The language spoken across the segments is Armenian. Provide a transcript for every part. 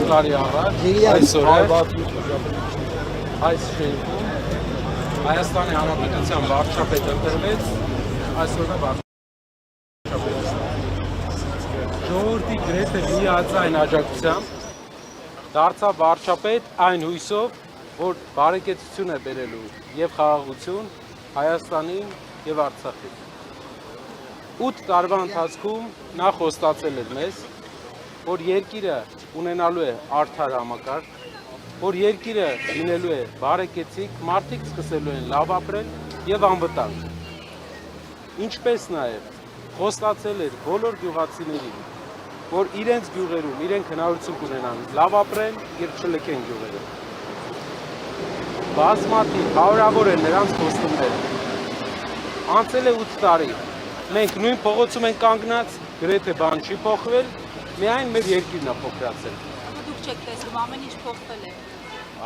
տարի առաջ այս շենքում Հայաստանի Հանրապետության վարչապետ ընտրվեց, այսօր վարչապետ։ Ժողովրդի գրեթե միաձայն աջակցությամբ դարձավ վարչապետ այն հույսով, որ բարեկեցություն է բերելու եւ խաղաղություն Հայաստանին եւ Արցախին։ 8 տարվա ընթացքում նա խոստացել էր մեզ, որ երկիրը ունենալու է արդար համակարգ, որ երկիրը լինելու է բարեկեցիկ, մարդիկ սկսելու են լավ ապրել եւ անվտանգ։ Ինչպես նաեւ խոստացել էր բոլոր գյուղացիներին, որ իրենց գյուղերում իրենք հնարավորություն կունենան լավ ապրել եւ չլքեն գյուղերը։ Բազմաթիվ հարյուրավոր են նրանց խոստումները։ Անցել է 8 տարի։ Մենք նույն փողոցում ենք կանգնած, գրեթե բան չի փոխվել, միայն մեր երկիրն է փոխրացել։ Դուք չեք տեսնում, ամեն ինչ փոխվել է։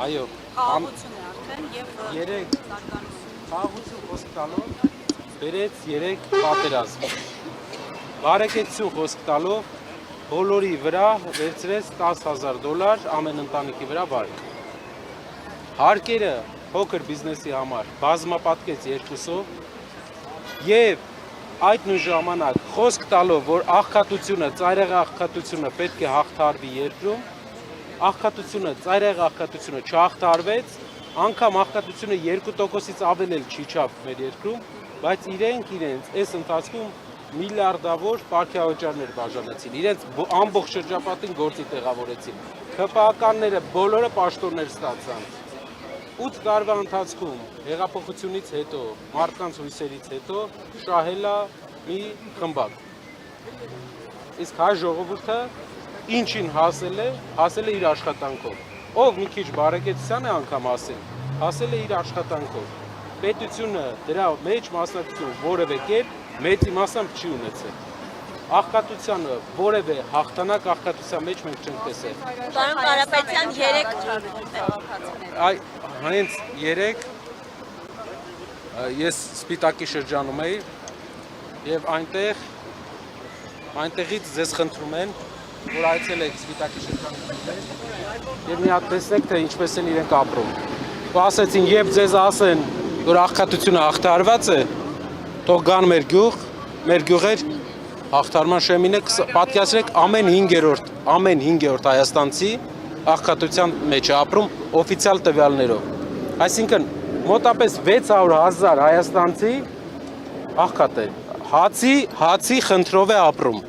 Այո, խաղաղություն է արդեն եւ խաղաղություն խոսք տալով բերեց 3 պատերազմ։ Բարեկեցություն խոսք տալով բոլորի վրա վերցրեց $10,000 ամեն ընտանիքի վրա վարկ։ Հարկերը փոքր բիզնեսի համար բազմապատկեց 2-ով եւ այդ նույն ժամանակ խոսք տալով, որ աղքատությունը, ծայրահեղ աղքատությունը պետք է հաղթարվի երկրում, աղքատությունը, ծայրահեղ աղքատությունը չհաղթարվեց, անգամ աղքատությունը 2%-ից ավել էլ չիջավ մեր երկրում, բայց իրենք այս ընթացքում միլիարդավոր պարգևաճարներ բաժանեցին, իրենց ամբողջ շրջապատին գործի տեղավորեցին, ՀՊԱ-կանները բոլորը պաշտոններ ստացան։ 8 տարվա ընթացքում հեղափոխությունից հետո, մարդկանց հույսերից հետո շահել է մի խմբակ։ Իսկ հայ ժողովուրդը ինչին հասել է իր աշխատանքով։ Ով մի քիչ բարեկեցության է անգամ հասել է իր աշխատանքով։ Պետությունը դրա մեջ մասնակցություն որևէ կերպ մեծ իմաստությամբ չի ունեցել։ Աղքատությանը որևէ հաղթանակ աղքատության մեջ մենք չենք տեսել։ Պարոն Կարապետյան 3 հենց 3 ես Սպիտակի շրջանում էի եւ այնտեղից ձեզ խնդրում են, որ այցելեք Սպիտակի շրջանը եւ մի հատ տեսնեք, թե ինչպես են իրենք ապրում։ Ու ասեցին, երբ ձեզ ասեն, որ աղքատությունը հաղթարված է, թող գան մեր գյուղեր հաղթարման շեմին է, պատկերացրեք ամեն 5-րդ հայաստանցի աղքատության մեջ է ապրում օֆիցիալ տվյալներով։ Այսինքն մոտապես 600,000 հայաստանցի աղքատ է, հացի խնդրով է ապրում։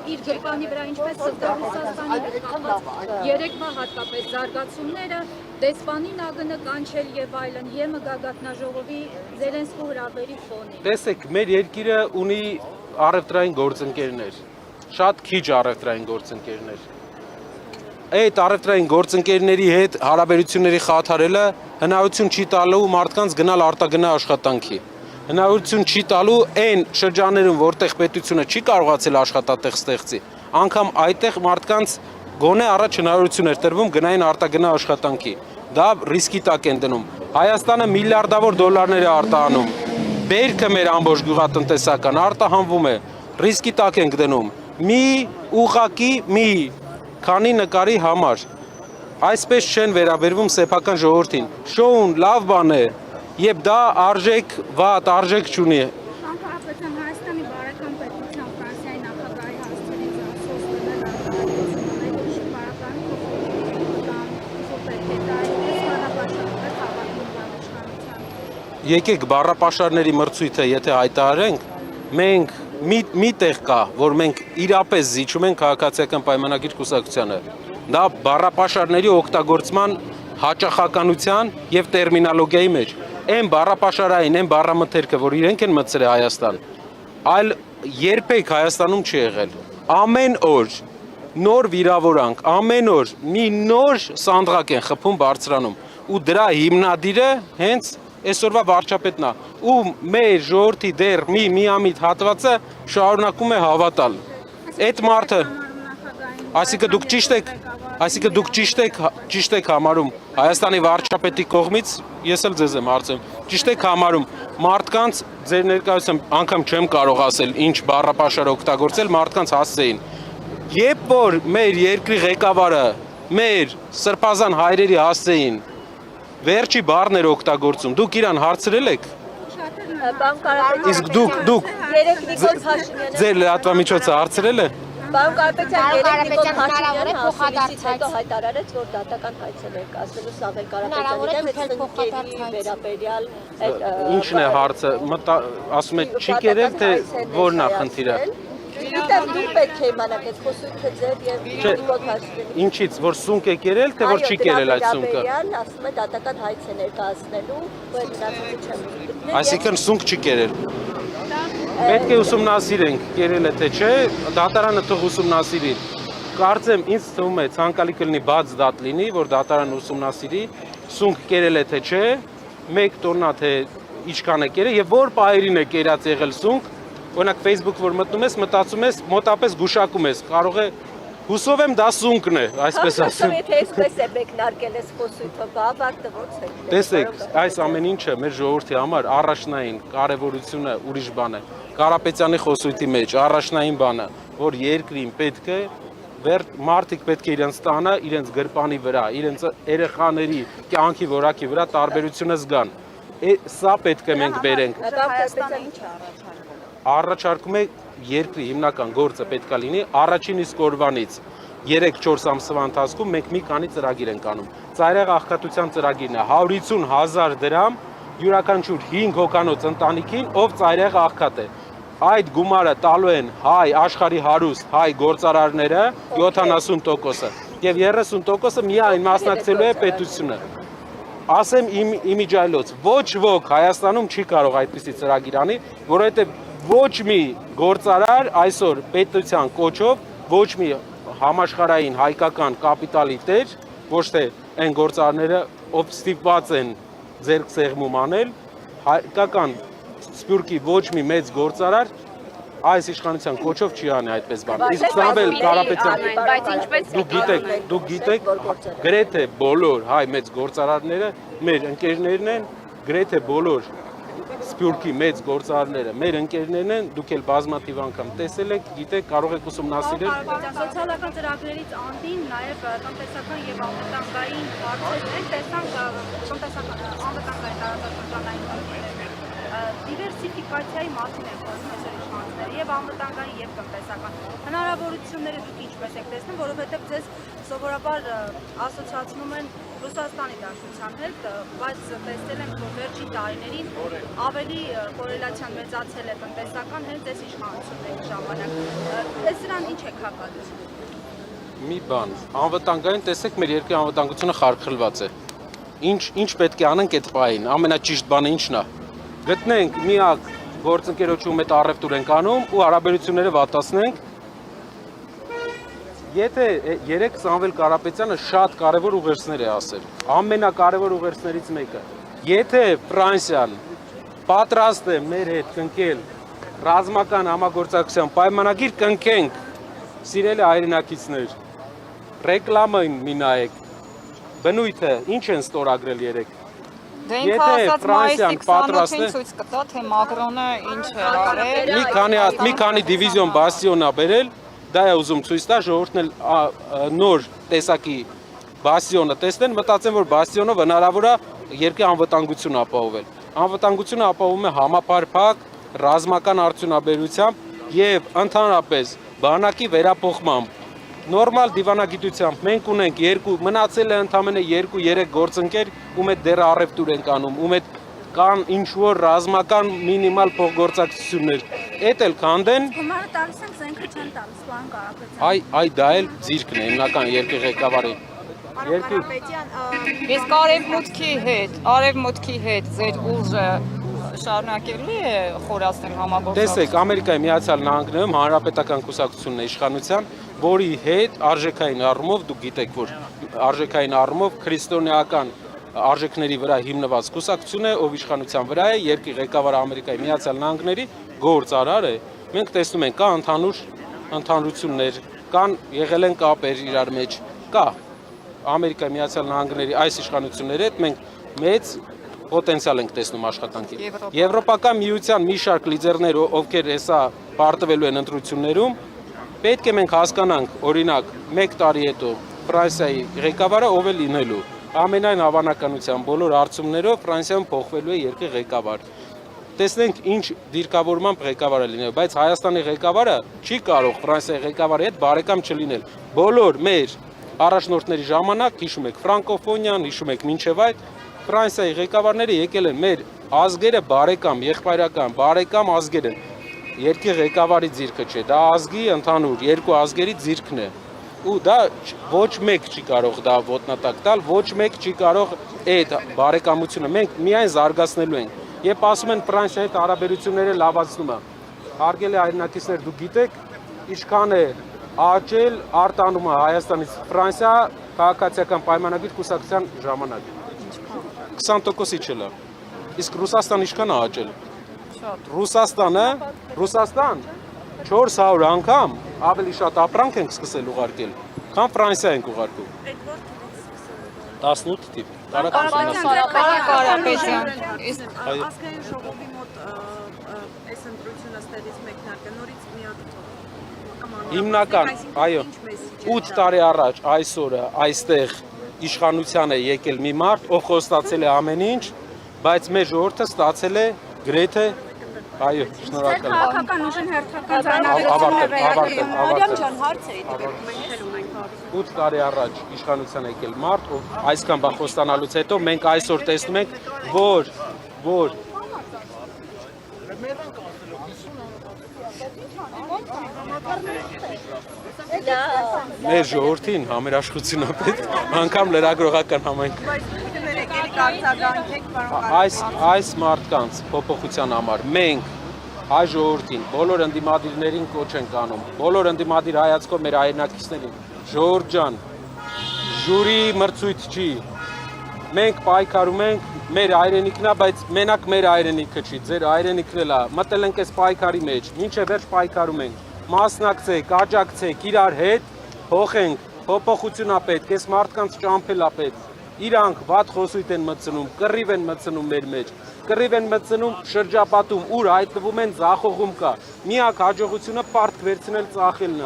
Իր ջրկանի վրա ինչպես սրտա Ռուսաստանի հետ կապված երեկվա հատկապես զարգացումները, դեսպանին ԱԳՆ կանչել եւ այլն, ԵՄ գագաթնաժողովի Զելենսկու հրավերի ֆոնին։ Տեսեք, մեր երկիրը ունի առևտրային գործընկերներ, շատ քիչ առևտրային գործընկերներ։ Այդ առևտրային գործընկերների հետ հարաբերությունների խաթարելը հնարավորություն չի տալու մարդկանց գնալ արտագնա աշխատանքի։ Հնարավորություն չի տալու այն շրջաններում, որտեղ պետությունը չի կարողացել աշխատատեղ ստեղծի, անգամ այդտեղ մարդկանց գոնե առաջ հնարավորություն էր տրվում գնային արտագնա աշխատանքի։ Դա ռիսկի տակ են դնում։ Հայաստանը միլիարդավոր դոլարներ է արտահանում։ Բերքը մեր ամբողջ գյուղատնտեսական արտահանվում է, ռիսկի տակ ենք դնում։ Մի ուղղակի քանի նկարի համար։ Այսպես չեն վերաբերվում սեփական ժողովրդին։ Շոուն լավ բան է, եւ դա արժեք վատ, արժեք չունի։ Անկախության Հայաստանի բարեկամ պետության Ֆրանսիայի նախագահի հասցրից Եկեք բառապաշարների մրցույթը եթե հայտարարենք, մենք մի տեղ կա, որ մենք իրապես զիջում ենք քաղաքացիական պայմանագիր կուսակցությանը։ Դա բառապաշարների օգտագործման հաճախականության եւ տերմինոլոգիայի մեջ։ Այն բառապաշարային, այն բառամթերքը, որ իրենք են մտցրել Հայաստան, այլ երբեք Հայաստանում չի եղել։ Ամեն օր նոր վիրավորանք, ամեն օր մի նոր սանդղակ են խփում բարձրանում, ու դրա հիմնադիրը հենց այսօրվա վարչապետն է, ու մեր ժողովրդի դեռ միամիտ հատվածը շարունակում է հավատալ։ Այդ մարդը, այսինքն դուք ճիշտ եք համարում Հայաստանի վարչապետի կողմից, ես էլ ձեզ եմ հարցնում, ճիշտ եք համարում մարդկանց ձեր ներկայությամբ անգամ չեմ կարող ասել ինչ բառապաշար օգտագործել, մարդկանց հասցեին։ Երբ որ մեր երկրի ղեկավարը մեր սրբազան հայրերի հասցեին վերջի բառներ օգտագործում, դուք իրան հարցրել եք։ Պարոն Կարապետյան, Իսկ դուք երեք Նիկոլ Փաշինյանը ձեր լրատվամիջոցը հարցրել է։ Պարոն Կարապետյան, երեք Նիկոլ Փաշինյանը հասցեից հետո հայտարարեց, որ դատական հայցել էր կազմելու Սամվել Կարապետյանի դեմ ծնկերի վերաբերյալ Ինչն է հարցը, ասում է չի կերել, թե որն է խնդիրը։ Գիտեմ, դուք պետք է իմանաք այդ խոսույթը ձեր եւ Նիկոլ Փաշինյանի։ Ինչից, որ սունկ է կերել, թե որ չի կերել այդ սունկը։ Ասում է դատական հայց է ներկայացնելու, որ մնացածը չեմ գտնել։ Այսինքն սունկ չի կերել։ Պետք է ուսումնասիրենք, կերել է թե չէ, դատարանը թող ուսումնասիրի։ Կարծեմ ինձ թվում է ցանկալի կլինի բաց դատ լինի, որ դատարանը ուսումնասիրի, սունկ կերել է թե չէ, 1 տոննա թե ինչքան է կերել եւ որ պահերին է կերած եղել սունկ։ Օրինակ Facebook որ մտնում ես, մտածում ես, մոտապես գուշակում ես, կարող է հուսով եմ դա սունկն է, այսպես ասեմ։ Եթե այսպես է մեկնարկել այս խոսույթը, բավարարը ո՞նց է։ Տեսեք, այս ամեն ինչը մեր ժողովրդի համար առաջնային կարևորությունը ուրիշ բան է։ Կարապետյանի խոսույթի մեջ առաջնային բանը, որ երկրին պետք է մարդիկ պետք է իրենց տանը, իրենց գրպանի վրա, իրենց երեխաների կյանքի որակի վրա տարբերությունը զգան։ Սա պետք է մենք բերենք։ Առաջարկում է երկրի հիմնական գործը պետք է լինի առաջին իսկ օրվանից 3-4 ամսվա ընթացքում մենք մի քանի ծրագիր ենք անում։ Ծայրահեղ աղքատության ծրագիրն է 150,000 դրամ յուրաքանչյուր 5 հոգանոց ընտանիքին, ով ծայրահեղ աղքատ է։ Այդ գումարը տալու են հայ աշխարհի հարուստ հայ գործարարները 70%-ը եւ 30%-ը միայն մասնակցելու է պետությունը։ Ասեմ իմիջայլոց, ոչ ոք Հայաստանում չի կարող այդպիսի ծրագիր անի, որովհետեւ ոչ մի գործարար այսօր պետության կոչով, ոչ մի համաշխարհային հայկական կապիտալի տեր, ոչ թե այն գործարարները, ով ստիպված են ձեռք սեղմում անել, հայկական սփյուռքի ոչ մի մեծ գործարար այս իշխանության կոչով չի անի այդպես բան։ Իսկ Սամվել Կարապետյան, դուք գիտեք, գրեթե բոլոր հայ մեծ գործարարները մեր ընկերներն են, գրեթե բոլոր Սփյուռքի մեծ գործարարները մեր ընկերներն են, դուք էլ բազմաթիվ անգամ տեսել եք, գիտեք, կարող եք ուսումնասիրել։ Սոցիալական ծրագրերից անդին նաև տնտեսական եւ անվտանգային հարցեր են, տեսանք տնտեսական անվտանգային տարածաշրջանային դիվերսիֆիկացիայի մասին են խոսում այսօր իշխանությունները եւ անվտանգային եւ տնտեսական հնարավորությունները դուք ինչպես եք տեսնում, որովհետեւ ձեզ սովորաբար ասոցիացնում են Ռուսաստանի Դաշնության հետ, բայց տեսել ենք, որ վերջին տարիներին ավելի կորելացիան մեծացել է տնտեսական հենց այս իշխանությունների ժամանակ։ Այս դրան ինչ եք հակադրում։ Մի բան, անվտանգային տեսեք մեր երկրի անվտանգությունը խարխլված է։ Ինչ պետք է անենք այդ պահին, ամենաճիշտ բանը ինչն է։ Գտնենք միակ գործընկերոջ ում հետ առևտուր ենք անում ու հարաբերությունները վատացնենք։ Եթե երեք Սամվել Կարապետյանը շատ կարևոր ուղերձներ է ասել, ամենակարևոր ուղերձներից մեկը, եթե Ֆրանսիան պատրաստ է մեր հետ կնքել ռազմական համագործակցության պայմանագիր, կնքենք, սիրելի հայրենակիցներ, ռեկլամային մի նայեք, բնույթը ինչ են ստորագրել երեք։ Եթե Ֆրանսիան պատրաստ է ցույց կտա, թե Մակրոնը ինչ է արել։ Մի քանի դիվիզիոն բաստիոն է բերել, դա է ուզում ցույց տա, ժողովուրդն էլ նոր տեսակի բաստիոնը տեսնեն, մտածեն, որ բաստիոնով հնարավոր է երկրի անվտանգությունը ապահովել։ Անվտանգությունը ապահովում է համապարփակ, ռազմական արդյունաբերությամբ եւ ընդհանրապես բանակի վերափոխմամբ։ Նորմալ դիվանագիտությամբ մենք ունենք մնացել է ընդամենը 2-3 գործընկեր, ում հետ դեռ առևտուր ենք անում, ում հետ կան ինչ-որ ռազմական մինիմալ փոխգործակցություններ։ Էդ էլ քանդեն։ Գումարը տալիս ենք, զենքը չեն տալիս, պարոն Կարապետյան։ Այ դա էլ ձիրքն է հիմնական երկրի ղեկավարի։ Իսկ արևմուտքի հետ ձեր ուժը շարունակելի է խորացնել համագործակցություն։ Տեսեք, Ամերիկայի Միացյալ Նահանգներում հանրապետական կուսակցությունն է իշխանության, որի հետ արժեքային առումով դուք գիտեք, որ արժեքային առումով քրիստոնեական արժեքների վրա հիմնված կուսակցություն է, ով իշխանության վրա է, երկրի ղեկավարը Ամերիկայի Միացյալ Նահանգների գործարար է։ Մենք տեսնում ենք, կա ընդհանրություններ, կան եղել են կապեր իրար մեջ, կա Ամերիկայի Միացյալ Նահանգների այս իշխանությունների հետ մենք մեծ պոտենցիալ ենք տեսնում աշխատանքի։ Եվրոպական միության մի շարք լիդերներ, ովքեր հեսա պարտվելու են ընտրություններում, Պետք է մենք հասկանանք, օրինակ, 1 տարի հետո Ֆրանսիայի ղեկավարը ով է լինելու։ Ամենայն հավանականությամբ բոլոր հարցումներով Ֆրանսիայում փոխվելու է երկրի ղեկավար։ Տեսնենք ինչ դիրքավորմամբ ղեկավարը լինել, բայց Հայաստանի ղեկավարը չի կարող Ֆրանսիայի ղեկավարի հետ բարեկամ չլինել։ Բոլոր մեր առաջնորդների ժամանակ, հիշում եք ֆրանկոֆոնիան, հիշում եք մինչև այդ Ֆրանսիայի ղեկավարները եկել են մեր ազգերը բարեկամ, եղբայրական, բարեկամ ազգեր են։ Երկրի ղեկավարի ձիրքը չէ, դա ազգի ընդհանուր երկու ազգերի ձիրքն է։ Ու դա ոչ մեկ չի կարող դա ոտնատակ տալ, ոչ մեկ չի կարող այդ բարեկամությունը մենք միայն զարգացնելու ենք։ Երբ ասում են Ֆրանսիայի հետ հարաբերությունները լավացնումը, հարգելի հայրենակիցներ, դուք գիտեք, ինչքան է աճել արտանումը Հայաստանից Ֆրանսիա քաղաքացիական պայմանագիր կուսակցության ժամանակ 20%-ի չելա։ Իսկ Ռուսաստան ինչքան է աճել։ Ռուսաստան 400 անգամ ավելի շատ ապրանք ենք սկսել ուղարկել, քան Ֆրանսիա ենք ուղարկում։ 18 թիվ։ Կարապետյան։ Ազգային ժողովի մոտ այս ընտրությունը ստեղից մեկնարկը նորից միակ Հիմնական, այո, 8 տարի առաջ այսօրը այստեղ իշխանության է եկել մի մարդ, ով խոստացել է ամեն ինչ, բայց մեր ժողովուրդը ստացել է գրեթե, այո, շնորհակալ եմ։ Քաղաքական ուժն հերթական ջան, հարց էի դուք։ 8 տարի առաջ իշխանության եկել մարդ, ով այսքան բան խոստանալուց հետո մենք այսօր տեսնում ենք, որ մեր ժողովրդին համերաշխությունը պետք, անգամ լրագրողական համայնք։ Այս մարդկանց փոփոխության համար մենք հայ ժողովրդին, բոլոր ընդդիմադիրներին կոչ ենք անում, բոլոր ընդդիմադիր հայացքով մեր հայրենակիցներին, ժողովուրդ ջան, ժյուրի մրցույթ չի, մենք պայքարում ենք, մեր հայրենիքն է, բայց մենակ մեր հայրենիքը չի, ձեր հայրենիքն էլ է, մտել ենք այս պայքարի մեջ, մինչև վերջ պայքարում ենք, մասնակցեք, աջակցեք իրար հետ, փոխենք, փոփոխություն է պետք, այս մարդկանց ճամփել է պետք, իրանք վատ խոսույթ են մտցնում, կռիվ են մտցնում մեր մեջ, կռիվ են մտցնում շրջապատում, ուր հայտնվում են ձախողում կա, միակ հաջողությունը պարտք վերցնել ծախելն է,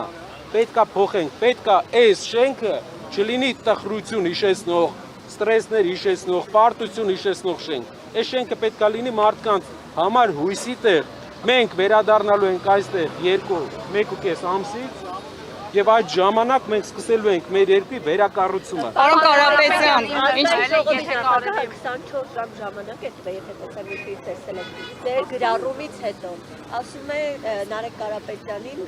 պետքա փոխենք, պետքա այս շենքը չլինի տխրություն հիշեցնող, ստրեսներ հիշեցնող, պարտություն հիշեցնող շենք, այս շենքը պետքա լինի մարդկանց համար հույսի տեղ, մենք վերադառնալու ենք այստեղ 1.5 ամսից եւ այդ ժամանակ մենք սկսելու ենք մեր երկրի վերակառուցումը։ Պարոն Կարապետյան, ինչ 24 ժամ ժամանակ է տվել, եթե տեսանյութից տեսել եք, ձեր գրառումից հետո, ասում է Նարեկ Կարապետյանին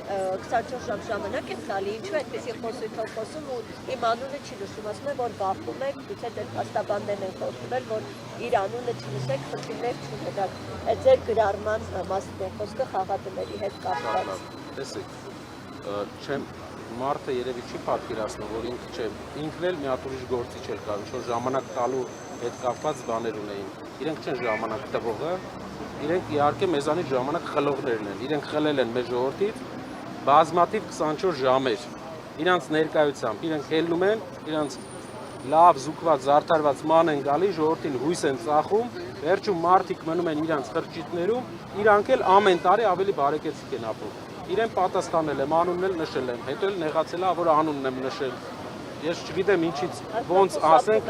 24 ժամ ժամանակ է տալի, ինչու այդպեսի խոսույթով խոսում ու իմ անունը չի նշում, ասում է, որ բախվում եք, գուցե դեռ փաստաբաններն են խոստվել, որ իր անունը չնշեք, խնդիրներ չունենաք։ Ձեր գրառման մասն է խոսքը խաղատների հետ կապված։ Տեսեք, չեմ մարդը երևի չի պատկերացնում, որ ինքը չէ, ինքն էլ մի հատ ուրիշ գործի չէր կարող, ինչ-որ ժամանակ տալու հետ կապված բաներ ունեին։ Իրենք չեն ժամանակ տվողը, իրենք իհարկե մեզանից ժամանակ խլողներն են, իրենք խլել են մեր ժողովրդից բազմաթիվ 24 ժամեր, իրանց ներկայությամբ, իրենք հելնում են, իրանց լավ զուգված, զարդարված ման են գալի, ժողովրդին հույս են ծախում, վերջում մարդիկ մնում են իրանց խրճիթներում, իրանք էլ ամեն տարի ավելի բարեկեցիկ են ապրում։ Իրեն պատասխանել եմ, անունն էլ նշել եմ, հետո էլ նեղացել է, որ անունն եմ նշել։ Ես չգիտեմ ինչից, ոնց ասենք։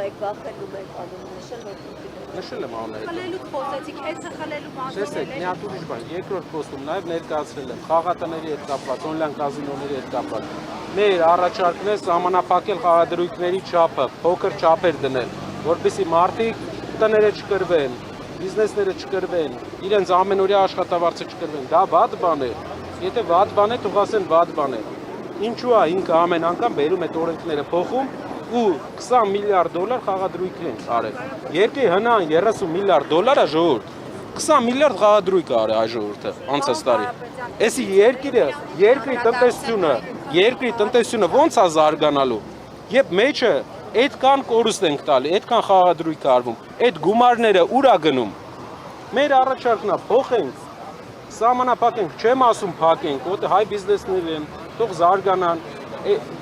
Նշել եմ անունը հետո։ Խլելուք խոսեցիք, հեծը խլելու մասը։ Տեսեք, մի հատ ուրիշ բան, երկրորդ խոստում նաև ներկայացրել եմ, խաղատների հետ կապված, օնլայն կազինոների հետ կապված։ Մեր առաջարկն է սահմանափակել խաղադրույքների չափը, փոքր չափեր դնել, որպեսզի մարդիկ տները չկրվեն, բիզնեսները չկրվեն, իրենց ամենօրյա աշխատավարձը չկրվեն։ Դա վատ բան է։ Եթե վատ բան է, թող ասեն վատ բան է։ Ինչու է ինքը ամեն անգամ բերում այդ օրենքները փոխում ու 20 միլիարդ դոլար խաղադրույքներ են արել։ Երկրի հնան 30 միլիարդ դոլար է ժողովուրդ։ 20 միլիարդ խաղադրույք արել այ ժողովուրդը անցած տարի։ Էսի երկրի տնտեսությունը ո՞նց է զարգանալու։ Երբ մեջը այդքան կորուստ ենք տալի, այդքան խաղադրույք արվում, այդ գումարները ուր է գնում։ Մեր առաջարկն է փոխենք, սահմանափակենք, չեմ ասում փակենք, որտեղ հայ բիզնեսներ են, թող զարգանան,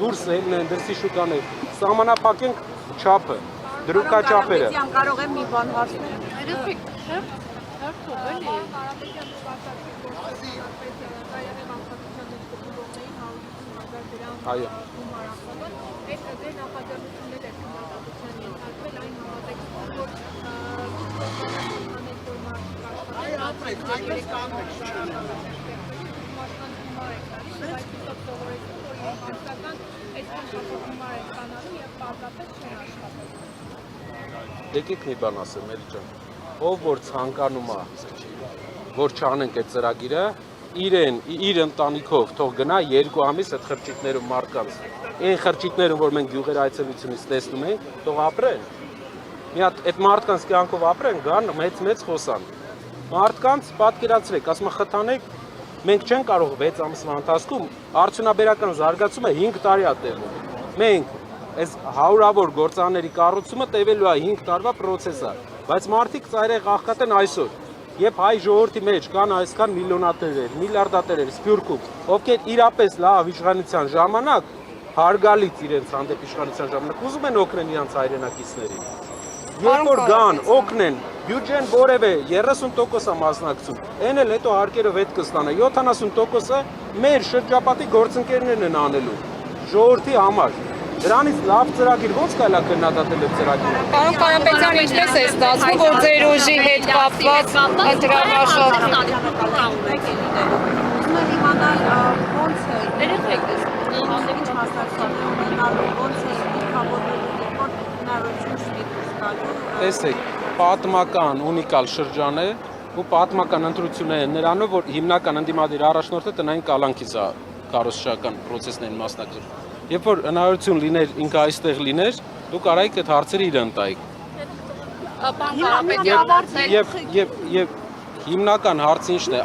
դուրս ելնեն, դրսի շուկաներ, սահմանափակենք չափը, դրուկաչափերը։ Կարող եմ մի բան հարցնել։ Այո։ Այս դեր նախաձեռնություններ եք քննադատության ենթարկվել այն համատեքստում, որ Եկեք մի բան ասեմ, Էլի ջան, ով որ ցանկանում է, որ չանենք այդ ծրագիրը, իր ընտանիքով թող գնա 2 ամիս այդ խրճիթներում մարդկանց, այն խրճիթներում, որ մենք գյուղեր այցելությունից տեսնում ենք, թող ապրեն։ Մի հատ այդ մարդկանց կյանքով ապրեն, գան մեծ խոսան։ Մարդկանց պատկերացրեք, ասում եմ խթանեք, մենք չենք կարող 6 ամսվա ընթացքում արդյունաբերական զարգացումը 5 տարի է տևում։ Մենք այս հարյուրավոր գործարանների կառուցումը տևելու է 5 տարվա process է, բայց մարդիկ ծայրեղ աղքատ են այսօր։ Երբ հայ ժողովրդի մեջ կան այսքան միլիոնատերեր, միլիարդատերեր Սփյուռքում, ովքեր իրապես լավ իշխանության ժամանակ հարգալից իրենց հանդեպ իշխանության ժամանակ ուզում են օգնել իրենց հայրենակիցներին։ Երբ որ գան, օգնեն, բյուջեն որևէ 30% է մասնակցում, այն էլ հետո հարկերով հետ կստանա, 70%-ը մեր շրջապատի գործընկերներն են անելու, ժողովրդի համար։ Դրանից լավ ծրագիր ո՞նց կարելի է քննադատել այդ ծրագիրը։ Պարոն Կարապետյան, ինչպես է ստացվում, որ ձեր ուժի հետ կապված ընտրամաշով ոնց է երեխեք հասարակական ունենալու ոնց է ինքավորվելու որ հնարավորություն չունի ստալու Տեսեք, պատմական ունիկալ շրջան է ու պատմական ընտրություններ են նրանով, որ հիմնական ընդդիմադիր առաջնորդը տնային կալանքից է կառուցողական process-ներին մասնակցում։ Երբ որ հնարավորություն լիներ ինքը այստեղ լիներ, դու կարայիք այդ հարցերը իրեն տայիք։ Եվ հիմնական հարցը ինչն է,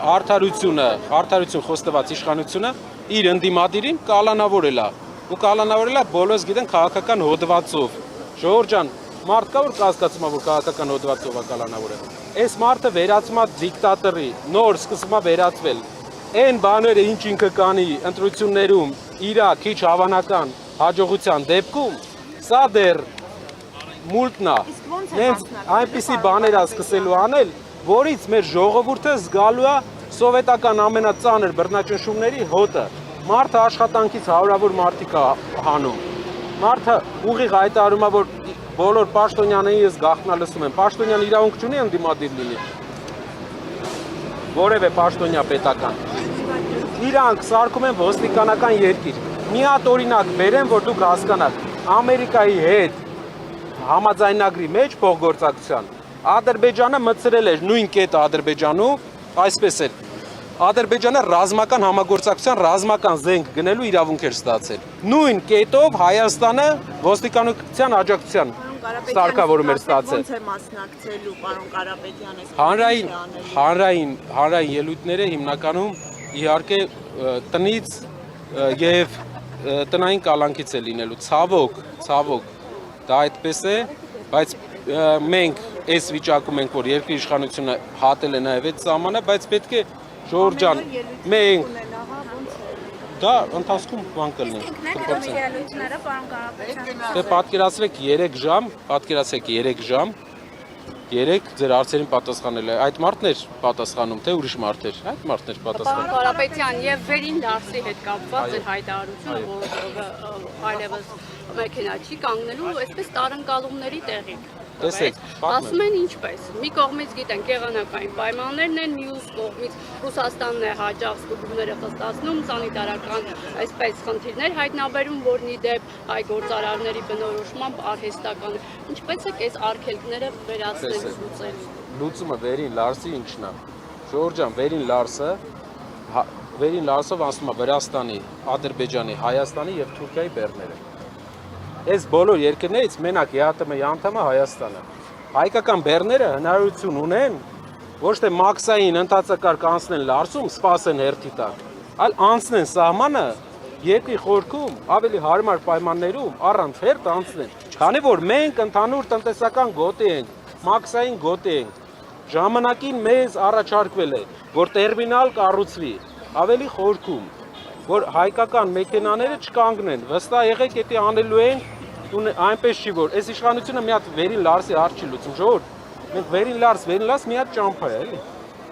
արդարություն խոստված իշխանությունը իր ընդդիմադիրին կալանավորել է, ու կալանավորել է բոլորս գիտեն քաղաքական հոդվածով։ Ժողովուրդ ջան, մարդ կա որ կասկածում է որ քաղաքական հոդվածով է կալանավորել։ Այս մարդը վերածվում է դիկտատորի, նոր սկսում է վերածվել։ Այն բաները ինչ ինքը կանի ընտրություններում իր քիչ հավանական հաջողության դեպքում, սա դեռ մուլտնա։ Հենց այնպիսի բաներ է սկսելու անել, որից մեր ժողովուրդը զգալու է սովետական ամենածանր բռնաճնշումների հոտը։ Մարդը աշխատանքից հարյուրավոր մարդիկ է հանում։ Մարդը ուղիղ հայտարարում է, որ բոլոր պաշտոնյաներին ես գաղտնա լսում եմ։ Պաշտոնյան իրավունք չունի ընդդիմադիր լինի։ Որևէ պաշտոնյա պետական։ Իրանք սարքում են ոստիկանական երկիր։ Մի հատ օրինակ բերեմ, որ դուք հասկանաք։ Ամերիկայի հետ համաձայնագրի մեջ փոխգործակցության Ադրբեջանը մտցրել էր նույն կետը Ադրբեջանում, այսպես էր։ Ադրբեջանը ռազմական համագործակցության ռազմական զենք գնելու իրավունք էր ստացել։ Նույն կետով Հայաստանը ոստիկանության աջակցության սարքավորում էր ստացել։ Ոնց է մասնակցելու պարոն Կարապետյանը։ Հանրային ելույթները հիմնականում իհարկե տնից եւ տնային կալանքից է լինելու։ Ցավոք դա այդպես է, բայց մենք այս վիճակում ենք, որ երկրի իշխանությունը հատել է նաև այդ սահմանը, բայց պետք է ժողովուրդ ջան, մենք դա ընթացքում բան կլինի։ Ելույթները պարոն Կարապետյան։ Դե պատկերացրեք 3 ժամ, 3 ձեր հարցերին պատասխանել է։ Այդ մարդն էր պատասխանում, թե ուրիշ մարդ էր։ Այդ մարդն էր պատասխանում։ Պարոն Կարապետյան, եւ վերին դարսի հետ կապված է հայտարարությունը, որ այլևս մեքենա չի կանգնելու, այսպես տարընկալումների տեղի։ Տեսեք, ասում են ինչպես։ Մի կողմից գիտեն կեղանական պայմաններն են, մյուս կողմից Ռուսաստանն է հաջող ստուգումները խստացնում, սանիտարական այսպես խնդիրներ հայտնաբերում, որն ի դեպ հայ գործարարների բնորոշմամբ արհեստական։ Ինչպես է այս արգելքները վերացնել լուծել։ Լուծումը վերին լարսի ինչն է։ Ժողովուրդ ջան, վերին լարսով ասում է Վրաստանի, Ադրբեջանի, Հայաստանի եւ Թուրքիայի բեռները։ Այս բոլոր երկրներից մենակ ԵԱՏՄ-ի անդամը Հայաստանը։ Հայկական բեռները հնարավորություն ունեն ոչ թե մաքսային ընդհանրակարգ անցնեն լարսում, սպասեն հերթի տակ, այլ անցնեն սահմանը երկրի խորքում ավելի հարմար պայմաններում առանց հերթ անցնեն։ Քանի որ մենք ընդհանուր տնտեսական գոտի ենք, մաքսային գոտի ենք, ժամանակին մեզ առաջարկվել է, որ տերմինալ կառուցվի ավելի խորքում, որ հայկական մեքենաները չկանգնեն, վստահ եղեք, եթե անելու են, այնպես չի որ, այս իշխանությունը մի հատ վերին լարսի հարց չի լուծում, ժողովուրդ, մենք վերին լարս մի հատ ճամփա է, էլի։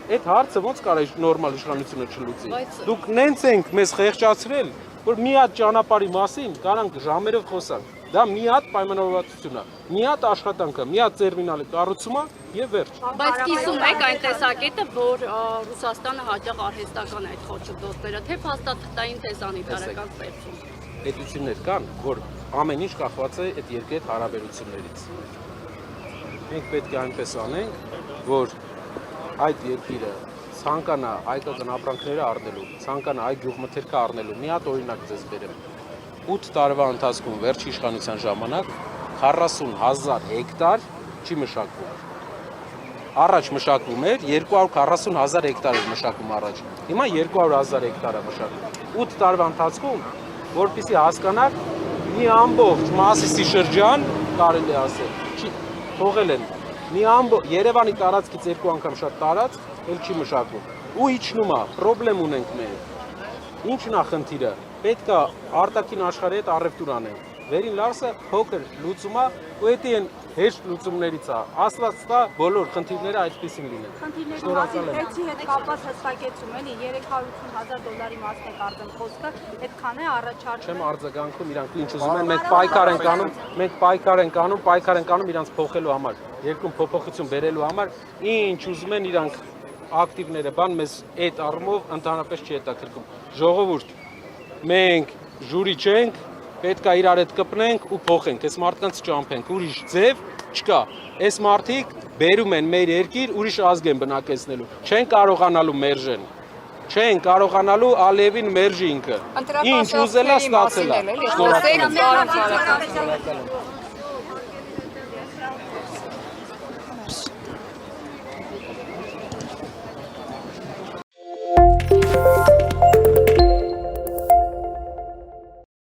Այդ հարցը ոնց կարա նորմալ իշխանությունը չլուծի։ Դուք նենց ենք մեզ խեղճացրել, որ մի հատ ճանապարհի մասին կարանք ժամերով խոսանք։ Դա մի հատ պայմանավորվածություն է, մի հատ աշխատանքը, մի հատ տերմինալի կառուցումը եւ վերջ։ Բայց կիսում եք այն տեսակետը, որ Ռուսաստանը հաճախ արհեստական այդ խոչընդոտները, թե փաստաթղթային, թե սանիտարական ստեղծում։ Պետություններ կան, որ ամեն ինչ կախված է այդ երկու հետ հարաբերություններից։ Մենք պետք է այնպես անենք, որ այդ երկիրը ցանկանա հայկական ապրանքները առնելու, ցանկանա այ գյուղմթերքը առնելու։ Մի հատ օրինակ ձեզ բերեմ։ 8 տարվա ընթացքում վերջ իշխանության ժամանակ 40,000 հեկտար չի մշակվում։ Առաջ մշակվում էր 240,000 հեկտար էր մշակվում առաջ։ Հիմա 200,000 հեկտար է մշակվում։ 8 տարվա ընթացքում, որպեսզի հասկանաք, մի ամբողջ Մասիսի շրջան, կարելի է ասել, թողել են։ Մի ամբողջ Երևանի տարածքից 2 անգամ շատ տարածք, էլ չի մշակվում։ Ու իջնում է, խնդրեմ ունենք մենք։ Ինչն է խնդիրը։ Պետք է արտաքին աշխարհի հետ առևտուր անենք։ Վերին լարսը փոքր լուծում է, ու դա են հեշտ լուծումներից է։ Աստված տա բոլոր խնդիրները այդպեսին լինեն։ Խնդիրների մասին հեծի հետ կապված հստակեցում էլի $350,000 մասն է կարծեմ խոսքը, այդքան է առաջարկում։ Չեմ արձագանքում, իրանք ինչ ուզում են, մենք պայքար ենք անում իրանք փոխելու համար, երկրում փոփոխություն բերելու համար, ինչ ուզում են իրանք ակտիվները, բան մեզ այդ առումով ընդհանրապես չի հետաքրքրում։ Ժողովուրդ, մենք ժուրի չենք, պետք է իրար հետ կպնենք ու փոխենք, այս մարդկանց ճամփենք, ուրիշ ձև չկա։ Այս մարդիկ բերում են մեր երկիր, ուրիշ ազգ են բնակեցնելու։ Չեն կարողանալու մերժեն։ Չեն կարողանալու Ալիևին մերժի ինքը։ Ինչ ուզելա ստացելա։ Խոսենք պարոն Ղարաբաղյան։